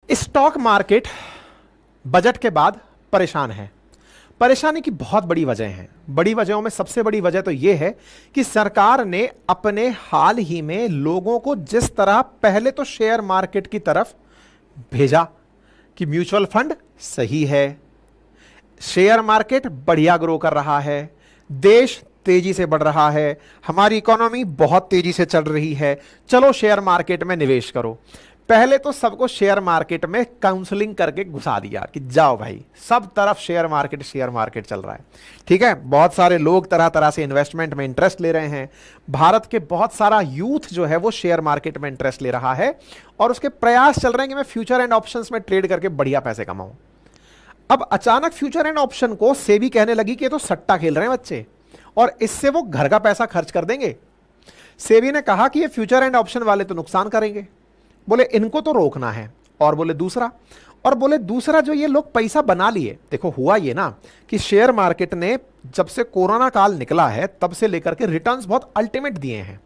Stock market budget के बाद परेशान है। परेशानी की बहुत बड़ी वजह है। बड़ी वजहों में सबसे बड़ी वजह तो यह है कि सरकार ने अपने हाल ही में लोगों को जिस तरह पहले तो शेयर मार्केट की तरफ भेजा कि म्यूचुअल फंड सही है, शेयर मार्केट बढ़िया ग्रो कर रहा है, देश तेजी से बढ़ रहा है, हमारी इकोनॉमी बहुत तेजी से चल रही है, चलो शेयर मार्केट में निवेश करो। पहले तो सबको शेयर मार्केट में काउंसलिंग करके घुसा दिया कि जाओ भाई, सब तरफ शेयर मार्केट चल रहा है। ठीक है, बहुत सारे लोग तरह तरह से इन्वेस्टमेंट में इंटरेस्ट ले रहे हैं। भारत के बहुत सारा यूथ जो है वो शेयर मार्केट में इंटरेस्ट ले रहा है और उसके प्रयास चल रहे हैं कि मैं फ्यूचर एंड ऑप्शंस में ट्रेड करके बढ़िया पैसे कमाऊं। अब अचानक फ्यूचर एंड ऑप्शन को सेबी कहने लगी कि ये तो सट्टा खेल रहे हैं बच्चे और इससे वो घर का पैसा खर्च कर देंगे। सेबी ने कहा कि ये फ्यूचर एंड ऑप्शन वाले तो नुकसान करेंगे, बोले इनको तो रोकना है। और बोले दूसरा जो ये लोग पैसा बना लिए, देखो हुआ ये ना कि शेयर मार्केट ने जब से कोरोना काल निकला है तब से लेकर के रिटर्न्स बहुत अल्टीमेट दिए हैं।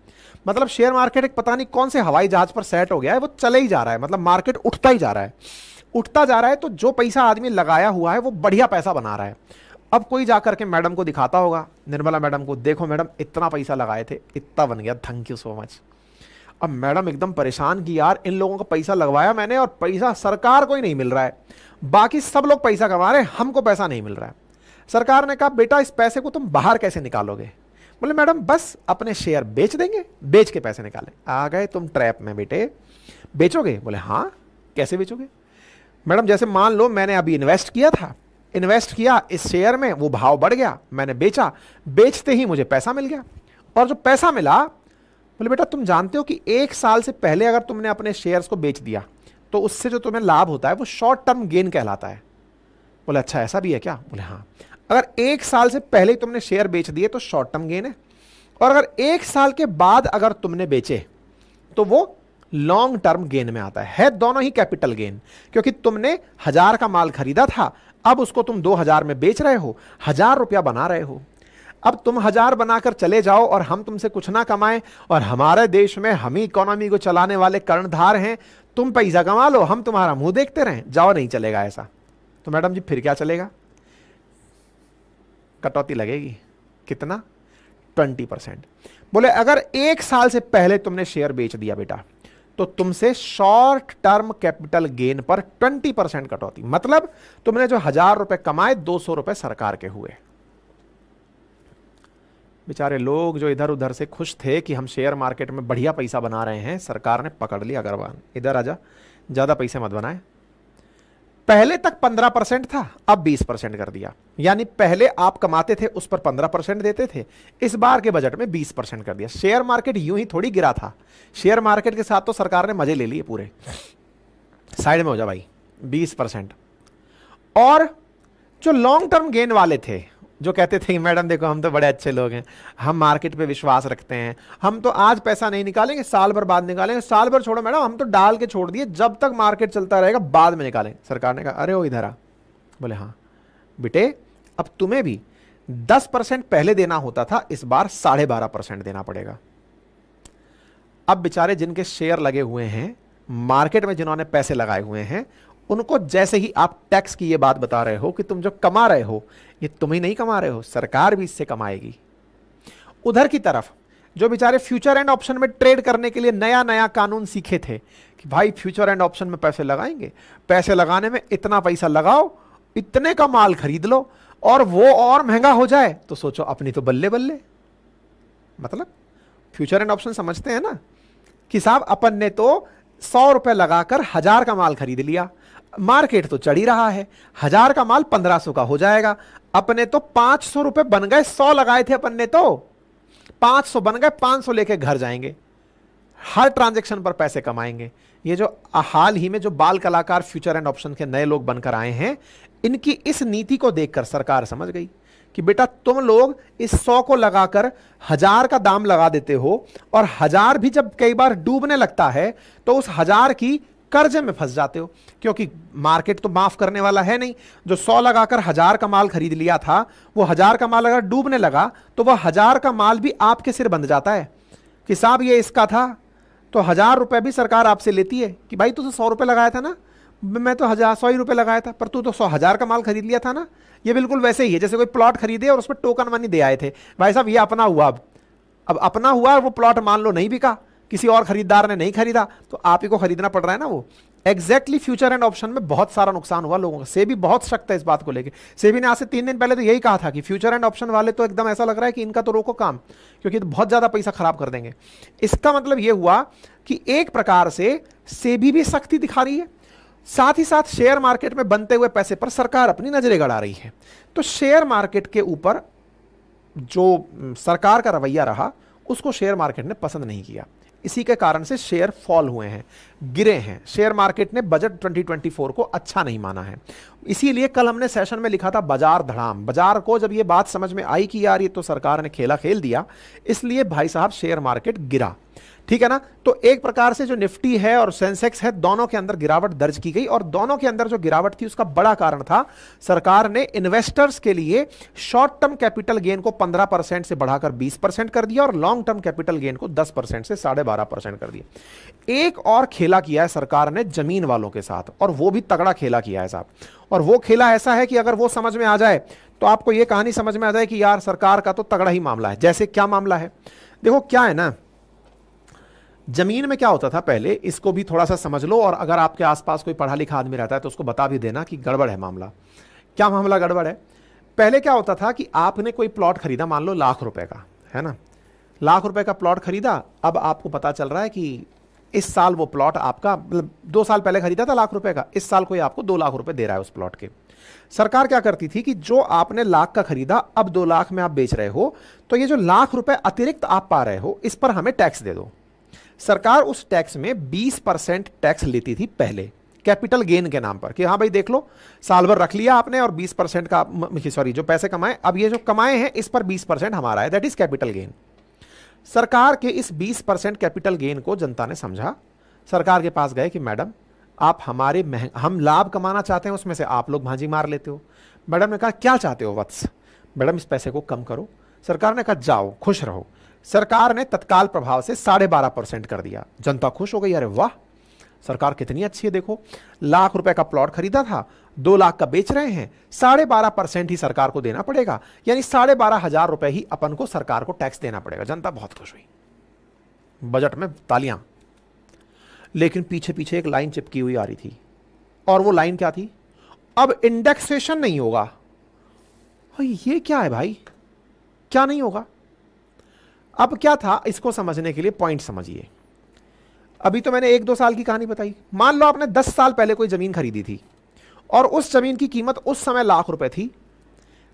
मतलब शेयर मार्केट एक पता नहीं कौन से हवाई जहाज पर सेट हो गया है, वो चले ही जा रहा है। मतलब मार्केट उठता ही जा रहा है तो जो पैसा आदमी लगाया हुआ है वो बढ़िया पैसा बना रहा है। अब कोई जाकर के मैडम को दिखाता होगा, निर्मला मैडम को, देखो मैडम इतना पैसा लगाए थे, इतना बन गया, थैंक यू सो मच। अब मैडम एकदम परेशान की, यार इन लोगों का पैसा लगवाया मैंने और पैसा सरकार को ही नहीं मिल रहा है, बाकी सब लोग पैसा कमा रहे हैं, हमको पैसा नहीं मिल रहा है। सरकार ने कहा बेटा इस पैसे को तुम बाहर कैसे निकालोगे? बोले मैडम बस अपने शेयर बेच देंगे, बेच के पैसे निकाले। आ गए तुम ट्रैप में बेटे, बेचोगे? बोले हाँ। कैसे बेचोगे? मैडम जैसे मान लो मैंने अभी इन्वेस्ट किया इस शेयर में, वो भाव बढ़ गया, मैंने बेचा, बेचते ही मुझे पैसा मिल गया। और जो पैसा मिला, बोले बेटा तुम जानते हो कि 1 साल से पहले अगर तुमने अपने शेयर्स को बेच दिया तो उससे जो तुम्हें लाभ होता है वो शॉर्ट टर्म गेन कहलाता है। बोले अच्छा ऐसा भी है क्या? बोले हाँ, अगर 1 साल से पहले तुमने शेयर बेच दिए तो शॉर्ट टर्म गेन है, और अगर 1 साल के बाद अगर तुमने बेचे तो वो लॉन्ग टर्म गेन में आता है। दोनों ही कैपिटल गेन, क्योंकि तुमने 1000 का माल खरीदा था, अब उसको तुम 2000 में बेच रहे हो, 1000 रुपया बना रहे हो। अब तुम 1000 बनाकर चले जाओ और हम तुमसे कुछ ना कमाएं, और हमारे देश में हम ही इकोनॉमी को चलाने वाले कर्णधार हैं, तुम पैसा कमा लो, हम तुम्हारा मुंह देखते रहें, जाओ नहीं चलेगा ऐसा। तो मैडम जी फिर क्या चलेगा? कटौती लगेगी। कितना? 20%। बोले अगर 1 साल से पहले तुमने शेयर बेच दिया बेटा तो तुमसे शॉर्ट टर्म कैपिटल गेन पर 20% कटौती। मतलब तुमने जो 1000 रुपए कमाए, 200 रुपए सरकार के हुए। बेचारे लोग जो इधर उधर से खुश थे कि हम शेयर मार्केट में बढ़िया पैसा बना रहे हैं, सरकार ने पकड़ लिया अग्रवाल, इधर आजा, ज्यादा पैसे मत बनाए। पहले तक 15% था, अब 20% कर दिया। यानी पहले आप कमाते थे उस पर 15% देते थे, इस बार के बजट में 20% कर दिया। शेयर मार्केट यूं ही थोड़ी गिरा था, शेयर मार्केट के साथ तो सरकार ने मजे ले लिए पूरे। साइड में हो जा भाई, 20%। और जो लॉन्ग टर्म गेन वाले थे, जो कहते थे मैडम देखो हम तो बड़े अच्छे लोग हैं, हम मार्केट पे विश्वास रखते हैं, हम तो आज पैसा नहीं निकालेंगे, साल भर बाद निकालेंगे। साल भर छोड़ो मैडम, हम तो डाल के छोड़ दिए, जब तक मार्केट चलता रहेगा बाद में निकालेंगे। सरकार ने कहा अरे वो इधर आ। बोले हाँ बेटे, अब तुम्हें भी 10% पहले देना होता था, इस बार 12.5% देना पड़ेगा। अब बेचारे जिनके शेयर लगे हुए हैं, मार्केट में जिन्होंने पैसे लगाए हुए हैं, उनको जैसे ही आप टैक्स की ये बात बता रहे हो कि तुम जो कमा रहे हो ये तुम ही नहीं कमा रहे हो, सरकार भी इससे कमाएगी। उधर की तरफ जो बेचारे फ्यूचर एंड ऑप्शन में ट्रेड करने के लिए नया नया कानून सीखे थे कि भाई फ्यूचर एंड ऑप्शन में पैसे लगाएंगे, पैसे लगाने में इतना पैसा लगाओ, इतने का माल खरीद लो, और वो और महंगा हो जाए तो सोचो अपनी तो बल्ले बल्ले। मतलब फ्यूचर एंड ऑप्शन समझते हैं ना कि साहब अपन ने तो 100 रुपए लगाकर 1000 का माल खरीद लिया, मार्केट तो चढ़ ही रहा है, 1000 का माल 1500 का हो जाएगा, अपने तो 500 रुपए बन गए। 100 लगाए थे अपन ने तो 500 बन गए, 500 लेके घर जाएंगे, हर ट्रांजैक्शन पर पैसे कमाएंगे। ये जो हाल ही में जो बाल कलाकार फ्यूचर एंड ऑप्शन के नए लोग बनकर आए हैं, इनकी इस नीति को देखकर सरकार समझ गई कि बेटा तुम लोग इस 100 को लगाकर 1000 का दाम लगा देते हो, और 1000 भी जब कई बार डूबने लगता है तो उस 1000 की कर्जे में फंस जाते हो, क्योंकि मार्केट तो माफ करने वाला है नहीं। जो 100 लगाकर 1000 का माल खरीद लिया था, वो 1000 का माल अगर डूबने लगा तो वह 1000 का माल भी आपके सिर बंध जाता है कि साहब ये इसका था, तो 1000 रुपए भी सरकार आपसे लेती है कि भाई तुझे 100 रुपए लगाया था ना, मैं तो 100 ही रुपए लगाया था, पर तू तो 100,000 का माल खरीद लिया था ना। ये बिल्कुल वैसे ही है जैसे कोई प्लॉट खरीदे और उसमें टोकन मनी दे आए थे, भाई साहब ये अपना हुआ, अब अपना हुआ, वो प्लॉट मान लो नहीं बिका, किसी और खरीदार ने नहीं खरीदा, तो आप ही को खरीदना पड़ रहा है ना वो। एग्जैक्टली फ्यूचर एंड ऑप्शन में बहुत सारा नुकसान हुआ लोगों का। सेबी बहुत सख्त है इस बात को लेकर। सेबी ने आज से 3 दिन पहले तो यही कहा था कि फ्यूचर एंड ऑप्शन वाले तो एकदम ऐसा लग रहा है कि इनका तो रोको काम, क्योंकि तो बहुत ज्यादा पैसा खराब कर देंगे। इसका मतलब यह हुआ कि एक प्रकार से सेबी भी सख्ती दिखा रही है, साथ ही साथ शेयर मार्केट में बनते हुए पैसे पर सरकार अपनी नजरें गड़ा रही है। तो शेयर मार्केट के ऊपर जो सरकार का रवैया रहा उसको शेयर मार्केट ने पसंद नहीं किया, इसी के कारण से शेयर फॉल हुए हैं, गिरे हैं। शेयर मार्केट ने बजट 2024 को अच्छा नहीं माना है। इसीलिए कल हमने सेशन में लिखा था बाजार धड़ाम। बाजार को जब ये बात समझ में आई कि यार ये तो सरकार ने खेला खेल दिया, इसलिए भाई साहब शेयर मार्केट गिरा, ठीक है ना। तो एक प्रकार से जो निफ्टी है और सेंसेक्स है, दोनों के अंदर गिरावट दर्ज की गई, और दोनों के अंदर जो गिरावट थी उसका बड़ा कारण था सरकार ने इन्वेस्टर्स के लिए शॉर्ट टर्म कैपिटल गेन को 15% से बढ़ाकर 20% कर दिया और लॉन्ग टर्म कैपिटल गेन को 10% से 12.5% कर दिया। एक और खेला किया है सरकार ने जमीन वालों के साथ, और वो भी तगड़ा खेला किया है साहब। और वो खेला ऐसा है कि अगर वो समझ में आ जाए तो आपको ये कहानी समझ में आ जाए कि यार सरकार का तो तगड़ा ही मामला है। जैसे क्या मामला है, देखो क्या है ना, जमीन में क्या होता था पहले, इसको भी थोड़ा सा समझ लो, और अगर आपके आसपास कोई पढ़ा लिखा आदमी रहता है तो उसको बता भी देना कि गड़बड़ है मामला। क्या मामला गड़बड़ है? पहले क्या होता था कि आपने कोई प्लॉट खरीदा, मान लो ₹1,00,000 का, है ना, ₹1,00,000 का प्लॉट खरीदा। अब आपको पता चल रहा है कि इस साल वो प्लॉट आपका, मतलब 2 साल पहले खरीदा था ₹1,00,000 का, इस साल कोई आपको ₹2,00,000 दे रहा है उस प्लॉट के। सरकार क्या करती थी कि जो आपने लाख का खरीदा, अब 2 लाख में आप बेच रहे हो, तो ये जो ₹1,00,000 अतिरिक्त आप पा रहे हो, इस पर हमें टैक्स दे दो। सरकार उस टैक्स में 20% टैक्स लेती थी पहले, कैपिटल गेन के नाम पर, कि हाँ भाई देख लो साल भर रख लिया आपने और 20% का, सॉरी, जो पैसे कमाए, अब ये जो कमाए हैं इस पर 20% हमारा है, दैट इज कैपिटल गेन। सरकार के इस 20% कैपिटल गेन को जनता ने समझा, सरकार के पास गए कि मैडम आप हमारे हम लाभ कमाना चाहते हैं, उसमें से आप लोग भांजी मार लेते हो। मैडम ने कहा क्या चाहते हो वत्स? मैडम इस पैसे को कम करो। सरकार ने कहा जाओ खुश रहो। सरकार ने तत्काल प्रभाव से 12.5% कर दिया। जनता खुश हो गई, अरे वाह सरकार कितनी अच्छी है, देखो ₹1,00,000 का प्लॉट खरीदा था, 2 लाख का बेच रहे हैं, 12.5% ही सरकार को देना पड़ेगा, यानी ₹12,500 ही अपन को सरकार को टैक्स देना पड़ेगा। जनता बहुत खुश हुई, बजट में तालियां। लेकिन पीछे पीछे एक लाइन चिपकी हुई आ रही थी, और वो लाइन क्या थी? अब इंडेक्सेशन नहीं होगा। ये क्या है भाई, क्या नहीं होगा? अब क्या था, इसको समझने के लिए पॉइंट समझिए। अभी तो मैंने 1-2 साल की कहानी बताई। मान लो आपने 10 साल पहले कोई जमीन खरीदी थी और उस जमीन की कीमत उस समय ₹1,00,000 थी।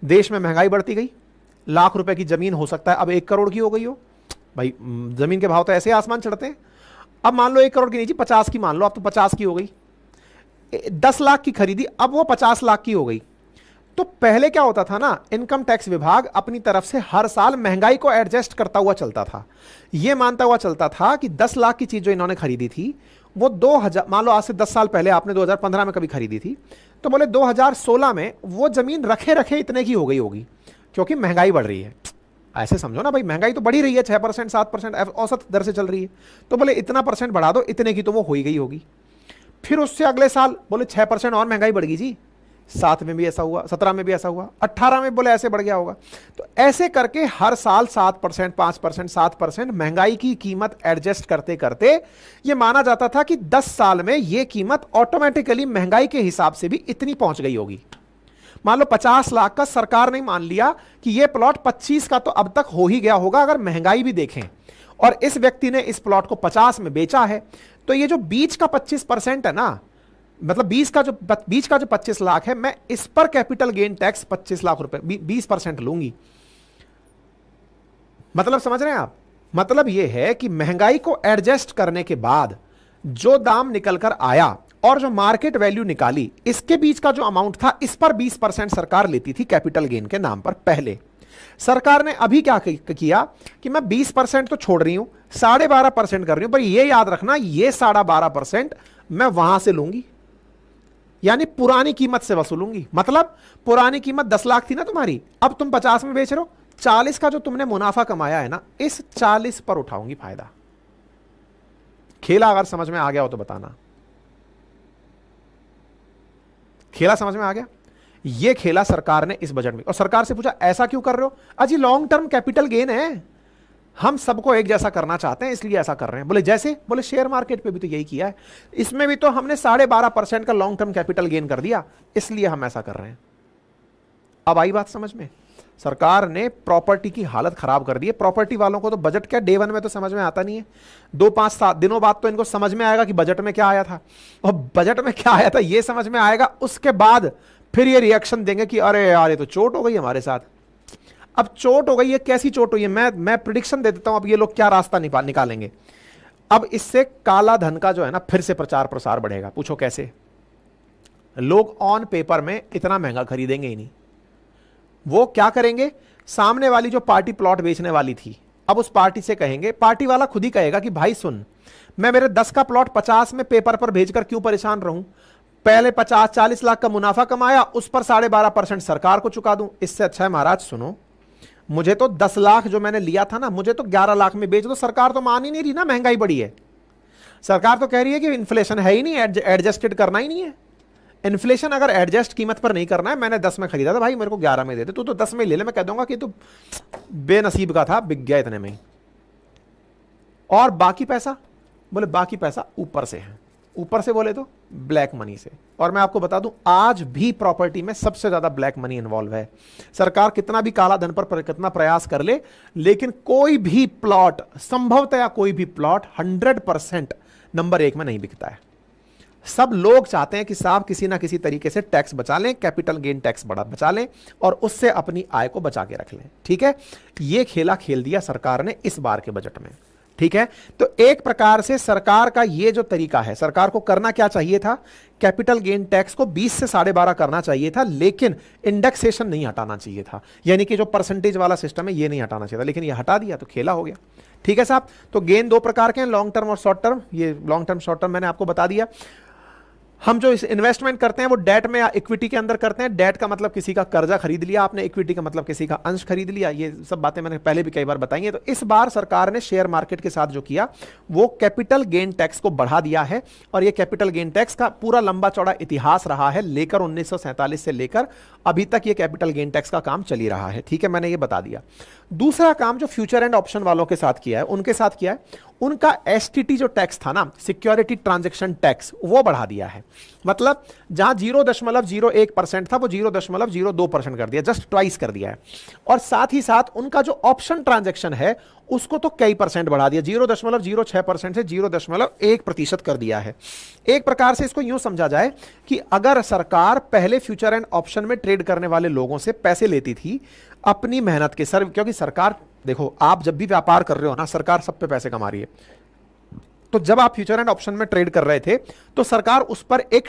देश में महंगाई बढ़ती गई, ₹1,00,000 की जमीन हो सकता है अब 1 करोड़ की हो गई हो। भाई जमीन के भाव तो ऐसे आसमान चढ़ते हैं। अब मान लो 1 करोड़ की नहीं जी, 50 की मान लो, अब तो 50 की हो गई। 10 लाख की खरीदी, अब वो 50 लाख की हो गई। तो पहले क्या होता था ना, इनकम टैक्स विभाग अपनी तरफ से हर साल महंगाई को एडजस्ट करता हुआ चलता था। यह मानता हुआ चलता था कि 10 लाख की चीज जो इन्होंने खरीदी थी वो 2000, मान लो आज से 10 साल पहले आपने 2015 में कभी खरीदी थी, तो बोले 2016 में वो जमीन रखे रखे इतने की हो गई होगी, क्योंकि महंगाई बढ़ रही है। ऐसे समझो ना भाई, महंगाई तो बढ़ी रही है, 6% 7% औसत दर से चल रही है, तो बोले इतना % बढ़ा दो, इतने की तो वो हो ही गई होगी। फिर उससे अगले साल बोले 6% और महंगाई बढ़ गई जी, 7 में भी ऐसा हुआ, 17 में भी ऐसा हुआ, 18 में बोले ऐसे बढ़ गया होगा। तो ऐसे करके हर साल 7%, 5%, 7% महंगाई की कीमत एडजस्ट करते करते ये माना जाता था कि 10 साल में ये कीमत ऑटोमेटिकली महंगाई के हिसाब से भी इतनी पहुंच गई होगी। मान लो 50 लाख का सरकार ने मान लिया कि ये प्लॉट 25 का तो अब तक हो ही गया होगा अगर महंगाई भी देखें, और इस व्यक्ति ने इस प्लॉट को 50 में बेचा है, तो ये जो बीच का 25% है ना, मतलब बीच का जो 25 लाख है, मैं इस पर कैपिटल गेन टैक्स 25 लाख रुपए 20% लूंगी। मतलब समझ रहे हैं आप? मतलब यह है कि महंगाई को एडजस्ट करने के बाद जो दाम निकल कर आया और जो मार्केट वैल्यू निकाली, इसके बीच का जो अमाउंट था, इस पर 20% सरकार लेती थी कैपिटल गेन के नाम पर। पहले सरकार ने अभी क्या किया कि मैं 20% तो छोड़ रही हूं, 12.5% कर रही हूं, पर यह याद रखना ये 12.5% मैं वहां से लूंगी, यानी पुरानी कीमत से वसूलूंगी। मतलब पुरानी कीमत 10 लाख थी ना तुम्हारी, अब तुम 50 में बेच रहे हो, 40 का जो तुमने मुनाफा कमाया है ना, इस 40 पर उठाऊंगी फायदा। खेला अगर समझ में आ गया हो तो बताना। खेला समझ में आ गया? ये खेला सरकार ने इस बजट में। और सरकार से पूछा ऐसा क्यों कर रहे हो? अजी लॉन्ग टर्म कैपिटल गेन है, हम सबको एक जैसा करना चाहते हैं इसलिए ऐसा कर रहे हैं। बोले जैसे? बोले शेयर मार्केट पे भी तो यही किया है, इसमें भी तो हमने 12.5% का लॉन्ग टर्म कैपिटल गेन कर दिया, इसलिए हम ऐसा कर रहे हैं। अब आई बात समझ में? सरकार ने प्रॉपर्टी की हालत खराब कर दी है। प्रॉपर्टी वालों को तो बजट क्या डे वन में तो समझ में आता नहीं है, 2-5-7 दिनों बाद तो इनको समझ में आएगा कि बजट में क्या आया था, और बजट में क्या आया था ये समझ में आएगा, उसके बाद फिर ये रिएक्शन देंगे कि अरे यार ये तो चोट हो गई हमारे साथ। अब चोट हो गई है, कैसी चोट हुई है? मैं प्रिडिक्शन दे देता हूं अब ये लोग क्या रास्ता निकालेंगे। अब इससे काला धन का जो है ना फिर से प्रचार प्रसार बढ़ेगा। पूछो कैसे? लोग ऑन पेपर में इतना महंगा खरीदेंगे ही नहीं। वो क्या करेंगे? सामने वाली जो पार्टी प्लॉट बेचने वाली थी, अब उस पार्टी से कहेंगे, पार्टी वाला खुद ही कहेगा कि भाई सुन, मैं मेरे 10 का प्लॉट 50 में पेपर पर भेजकर क्यों परेशान रहूं, पहले 50-40 लाख का मुनाफा कमाया, उस पर 12.5% सरकार को चुका दूं। इससे अच्छा है महाराज सुनो, मुझे तो 10 लाख जो मैंने लिया था ना, मुझे तो 11 लाख में बेच दो। सरकार तो मान ही नहीं रही ना, महंगाई बढ़ी है। सरकार तो कह रही है कि इन्फ्लेशन है ही नहीं, एडजस्टेड करना ही नहीं है। इन्फ्लेशन अगर एडजस्ट कीमत पर नहीं करना है, मैंने 10 में खरीदा था भाई, मेरे को 11 में दे दे, तू तो 10 में ले ले। मैं कह दूंगा कि तू बेनसीब का था, बिक गया इतने में ही। और बाकी पैसा? बोले बाकी पैसा ऊपर से है। ऊपर से बोले तो ब्लैक मनी से। और मैं आपको बता दूं, आज भी प्रॉपर्टी में सबसे ज्यादा ब्लैक मनी इन्वॉल्व है। सरकार कितना भी काला धन पर कितना प्रयास कर ले, लेकिन कोई भी प्लॉट, संभवतया कोई भी प्लॉट 100% नंबर 1 में नहीं बिकता है। सब लोग चाहते हैं कि साहब किसी ना किसी तरीके से टैक्स बचा लें, कैपिटल गेन टैक्स बड़ा बचा लें और उससे अपनी आय को बचा के रख लें। ठीक है, यह खेला खेल दिया सरकार ने इस बार के बजट में। ठीक है, तो एक प्रकार से सरकार का ये जो तरीका है, सरकार को करना क्या चाहिए था? कैपिटल गेन टैक्स को 20 से 12.5 करना चाहिए था, लेकिन इंडेक्सेशन नहीं हटाना चाहिए था। यानी कि जो परसेंटेज वाला सिस्टम है ये नहीं हटाना चाहिए था, लेकिन ये हटा दिया तो खेला हो गया। ठीक है साहब, तो गेन 2 प्रकार के हैं, लॉन्ग टर्म और शॉर्ट टर्म। ये लॉन्ग टर्म शॉर्ट टर्म मैंने आपको बता दिया। हम जो इन्वेस्टमेंट करते हैं वो डेट में या इक्विटी के अंदर करते हैं। डेट का मतलब किसी का कर्जा खरीद लिया आपने, इक्विटी का मतलब किसी का अंश खरीद लिया। ये सब बातें मैंने पहले भी कई बार बताई हैं। तो इस बार सरकार ने शेयर मार्केट के साथ जो किया वो कैपिटल गेन टैक्स को बढ़ा दिया है। और ये कैपिटल गेन टैक्स का पूरा लंबा चौड़ा इतिहास रहा है, लेकर 1947 से लेकर अभी तक ये कैपिटल गेन टैक्स का काम चल ही रहा है। ठीक है, मैंने ये बता दिया। दूसरा काम जो फ्यूचर एंड ऑप्शन वालों के साथ किया है, उनके साथ किया है, उनका एसटीटी जो टैक्स था ना, सिक्योरिटी ट्रांजैक्शन टैक्स, वो बढ़ा दिया है। मतलब जहां 0.01% था वो 0.02% कर दिया, जस्ट ट्वाइस कर दिया है। और साथ ही साथ उनका जो ऑप्शन ट्रांजैक्शन है उसको तो कई परसेंट बढ़ा दिया, 0.06% से 0.1% कर दिया है। एक प्रकार से इसको यूं समझा जाए कि अगर सरकार पहले फ्यूचर एंड ऑप्शन में ट्रेड करने वाले लोगों से पैसे लेती थी अपनी मेहनत के सर, क्योंकि सरकार, देखो आप जब भी व्यापार कर रहे हो ना, सरकार सब पे पैसे कमा रही है। तो जब आप फ्यूचर एंड ऑप्शन में ट्रेड कर रहे थे तो सरकार उस पर एक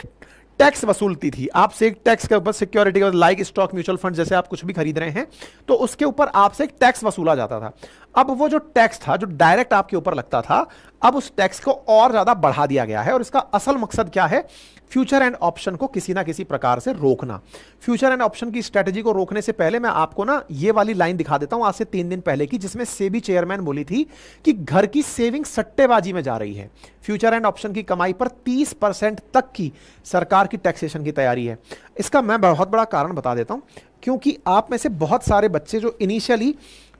टैक्स वसूलती थी आपसे, एक टैक्स के ऊपर, सिक्योरिटी के, लाइक स्टॉक म्यूचुअल फंड जैसे आप कुछ भी खरीद रहे हैं तो उसके ऊपर आपसे एक टैक्स वसूला जाता था। अब वो जो टैक्स था जो डायरेक्ट आपके ऊपर लगता था, अब उस टैक्स को और ज्यादा बढ़ा दिया गया है। और इसका असल मकसद क्या है? फ्यूचर एंड ऑप्शन को किसी ना किसी प्रकार से रोकना। फ्यूचर एंड ऑप्शन की स्ट्रेटजी को रोकने से पहले मैं आपको ना ये वाली लाइन दिखा देता हूं आज से 3 दिन पहले की, जिसमें सेबी चेयरमैन बोली थी कि घर की सेविंग सट्टेबाजी में जा रही है। फ्यूचर एंड ऑप्शन की कमाई पर 30% तक की सरकार की टैक्सेशन की तैयारी है। इसका मैं बहुत बड़ा कारण बता देता हूं, क्योंकि आप में से बहुत सारे बच्चे जो इनिशियली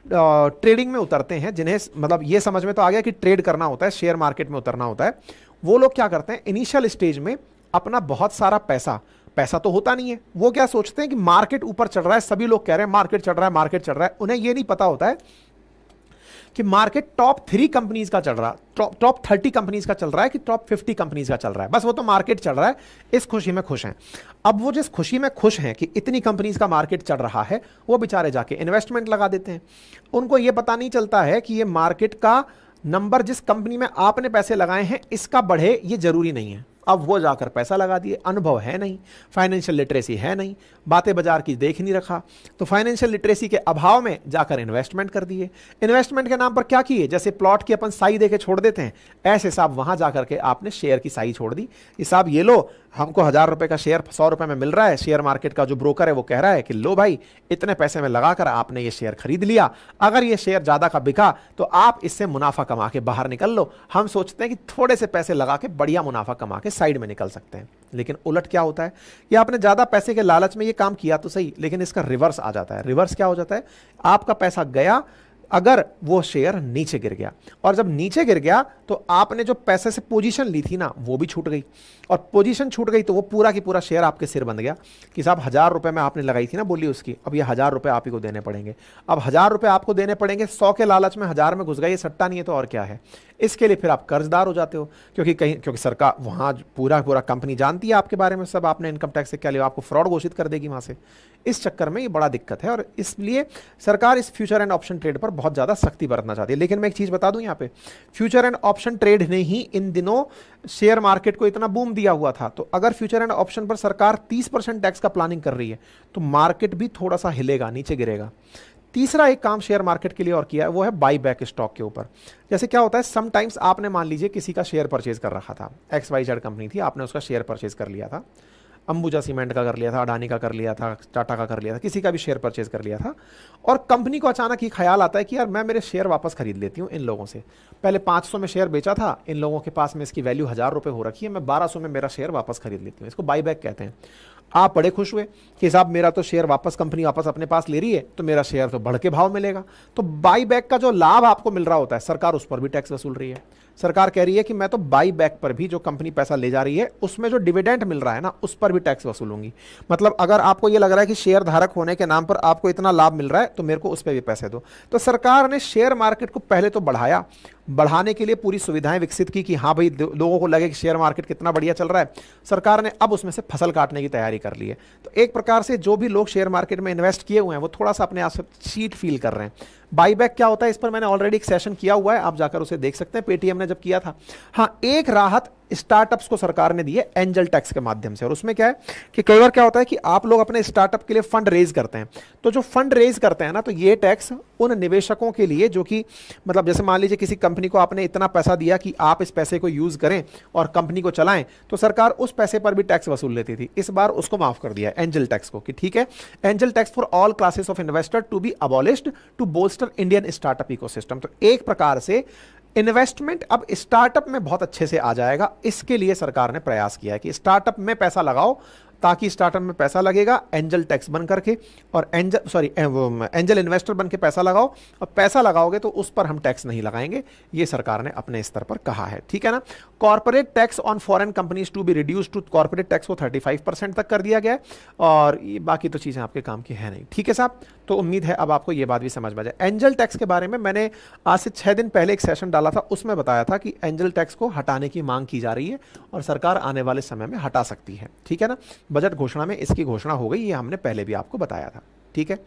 ट्रेडिंग में उतरते हैं, जिन्हें मतलब ये समझ में तो आ गया कि ट्रेड करना होता है, शेयर मार्केट में उतरना होता है, वो लोग क्या करते हैं इनिशियल स्टेज में अपना बहुत सारा पैसा तो होता नहीं है, वो क्या सोचते हैं कि मार्केट ऊपर चढ़ रहा है, सभी लोग कह रहे हैं मार्केट चढ़ रहा है, मार्केट चढ़ रहा है। उन्हें यह नहीं पता होता है कि मार्केट टॉप 3 कंपनीज का चल रहा है, टॉप 30 कंपनीज का चल रहा है कि टॉप 50 कंपनीज का चल रहा है। बस वो तो मार्केट चढ़ रहा है, इस खुशी में खुश हैं। अब वो जिस खुशी में खुश हैं कि इतनी कंपनीज का मार्केट चढ़ रहा है, वो बेचारे जाके इन्वेस्टमेंट लगा देते हैं। उनको ये पता नहीं चलता है कि ये मार्केट का नंबर जिस कंपनी में आपने पैसे लगाए हैं इसका बढ़े, ये जरूरी नहीं है। अब वो जाकर पैसा लगा दिए, अनुभव है नहीं, फाइनेंशियल लिटरेसी है नहीं, बातें बाजार की देख नहीं रखा, तो फाइनेंशियल लिटरेसी के अभाव में जाकर इन्वेस्टमेंट कर दिए। इन्वेस्टमेंट के नाम पर क्या किए? जैसे प्लॉट की अपन साई देके छोड़ देते हैं, ऐसे साहब वहां जाकर के आपने शेयर की साई छोड़ दी कि साहब ये लो, हमको 1,000 रुपए का शेयर 100 रुपए में मिल रहा है, शेयर मार्केट का जो ब्रोकर है वो कह रहा है कि लो भाई इतने पैसे में लगाकर आपने ये शेयर खरीद लिया, अगर ये शेयर ज्यादा का बिका तो आप इससे मुनाफा कमा के बाहर निकल लो। हम सोचते हैं कि थोड़े से पैसे लगा के बढ़िया मुनाफा कमा के साइड में निकल सकते हैं, लेकिन उलट क्या होता है कि आपने ज्यादा पैसे के लालच में ये काम किया तो सही, लेकिन इसका रिवर्स आ जाता है। रिवर्स क्या हो जाता है, आपका पैसा गया अगर वो शेयर नीचे गिर गया, और जब नीचे गिर गया तो आपने जो पैसे से पोजीशन ली थी ना वो भी छूट गई, और पोजीशन छूट गई तो वो पूरा की पूरा शेयर आपके सिर बन गया कि साहब 1,000 रुपए में आपने लगाई थी ना बोली उसकी, अब ये 1,000 रुपए आप ही को देने पड़ेंगे। अब 1,000 रुपए आपको देने पड़ेंगे, 100 के लालच में 1,000 में घुस गए, ये सट्टा नहीं है तो और क्या है। इसके लिए फिर आप कर्जदार हो जाते हो, क्योंकि सरकार वहां पूरा कंपनी जानती है आपके बारे में सब, आपने इनकम टैक्स से क्या लिया, आपको फ्रॉड घोषित कर देगी वहां से। इस चक्कर में ये बड़ा दिक्कत है, और इसलिए सरकार इस फ्यूचर एंड ऑप्शन ट्रेड पर बहुत ज्यादा सख्ती बरतना चाहती है। लेकिन मैं एक चीज बता दूं, यहाँ पे फ्यूचर एंड ऑप्शन ट्रेड ने ही इन दिनों शेयर मार्केट को इतना बूम दिया हुआ था, तो अगर फ्यूचर एंड ऑप्शन पर सरकार 30% टैक्स का प्लानिंग कर रही है तो मार्केट भी थोड़ा सा हिलेगा, नीचे गिरेगा। तीसरा एक काम शेयर मार्केट के लिए और किया है वो है बाई बैक स्टॉक के ऊपर। जैसे क्या होता है, समटाइम्स आपने मान लीजिए किसी का शेयर परचेज कर रखा था, XYZ कंपनी थी, आपने उसका शेयर परचेज कर लिया था, अंबुजा सीमेंट का कर लिया था, अडानी का कर लिया था, टाटा का कर लिया था, किसी का भी शेयर परचेज कर लिया था, और कंपनी को अचानक ये ख्याल आता है कि यार मैं मेरे शेयर वापस खरीद लेती हूँ इन लोगों से। पहले 500 में शेयर बेचा था, इन लोगों के पास में इसकी वैल्यू 1,000 रुपए हो रखी है, मैं 1200 में मेरा शेयर वापस खरीद लेती हूँ। इसको बाई बैक कहते हैं। आप बड़े खुश हुए कि साहब मेरा तो शेयर वापस, कंपनी वापस अपने पास ले रही है तो मेरा शेयर तो बढ़ के भाव मिलेगा। तो बाई बैक का जो लाभ आपको मिल रहा होता है, सरकार उस पर भी टैक्स वसूल रही है। सरकार कह रही है कि मैं तो बाई बैक पर भी, जो कंपनी पैसा ले जा रही है उसमें जो डिविडेंड मिल रहा है ना, उस पर भी टैक्स वसूलूंगी। मतलब अगर आपको ये लग रहा है कि शेयर धारक होने के नाम पर आपको इतना लाभ मिल रहा है तो मेरे को उस पर भी पैसे दो। तो सरकार ने शेयर मार्केट को पहले तो बढ़ाया, बढ़ाने के लिए पूरी सुविधाएं विकसित की कि हाँ भाई लोगों को लगे कि शेयर मार्केट कितना बढ़िया चल रहा है। सरकार ने अब उसमें से फसल काटने की तैयारी कर ली है। तो एक प्रकार से जो भी लोग शेयर मार्केट में इन्वेस्ट किए हुए हैं वो थोड़ा सा अपने आप से चीट फील कर रहे हैं। बाईबैक क्या होता है, इस पर मैंने ऑलरेडी एक सेशन किया हुआ है, आप जाकर उसे देख सकते हैं, पेटीएम ने जब किया था। हाँ, एक राहत स्टार्टअप्स को सरकार ने दी है एंजल टैक्स के माध्यम से। और उसमें क्या है कि कई बार क्या होता है कि आप लोग अपने स्टार्टअप के लिए फंड रेज करते हैं, तो जो फंड रेज करते हैं ना, तो ये टैक्स उन निवेशकों के लिए जो कि मतलब जैसे मान लीजिए किसी कंपनी को आपने इतना पैसा दिया कि आप इस पैसे को यूज करें और कंपनी को चलाएं, तो सरकार उस पैसे पर भी टैक्स वसूल लेती थी। इस बार उसको माफ कर दिया एंजल टैक्स को कि ठीक है, angel tax for all classes of investor to be abolished to bolster Indian startup ecosystem. तो एक प्रकार से इन्वेस्टमेंट अब स्टार्टअप में बहुत अच्छे से आ जाएगा। इसके लिए सरकार ने प्रयास किया है कि स्टार्टअप में पैसा लगाओ, ताकि स्टार्टअप में पैसा लगेगा एंजल टैक्स बन करके, और एंजल इन्वेस्टर बन के पैसा लगाओ, और पैसा लगाओगे तो उस पर हम टैक्स नहीं लगाएंगे, ये सरकार ने अपने स्तर पर कहा है। ठीक है ना। Corporate tax on foreign companies to be reduce to, corporate tax को 35% तक कर दिया गया है, और ये बाकी तो चीजें आपके काम की है नहीं। ठीक है साहब, तो उम्मीद है अब आपको ये बात भी समझ में आ जाए। एंजल टैक्स के बारे में मैंने आज से 6 दिन पहले एक सेशन डाला था, उसमें बताया था कि एंजल टैक्स को हटाने की मांग की जा रही है और सरकार आने वाले समय में हटा सकती है। ठीक है ना। बजट घोषणा में इसकी घोषणा हो गई, ये हमने पहले भी आपको बताया था। ठीक है,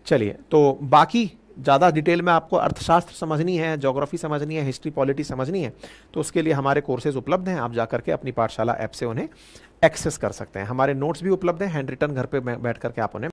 चलिए, तो बाकी ज़्यादा डिटेल में आपको अर्थशास्त्र समझनी है, ज्योग्राफी समझनी है, हिस्ट्री पॉलिटी समझनी है, तो उसके लिए हमारे कोर्सेज उपलब्ध हैं। आप जाकर के अपनी पाठशाला ऐप से उन्हें एक्सेस कर सकते हैं। हमारे नोट्स भी उपलब्ध हैं, हैंड रिटन, घर पे बैठ करके आप उन्हें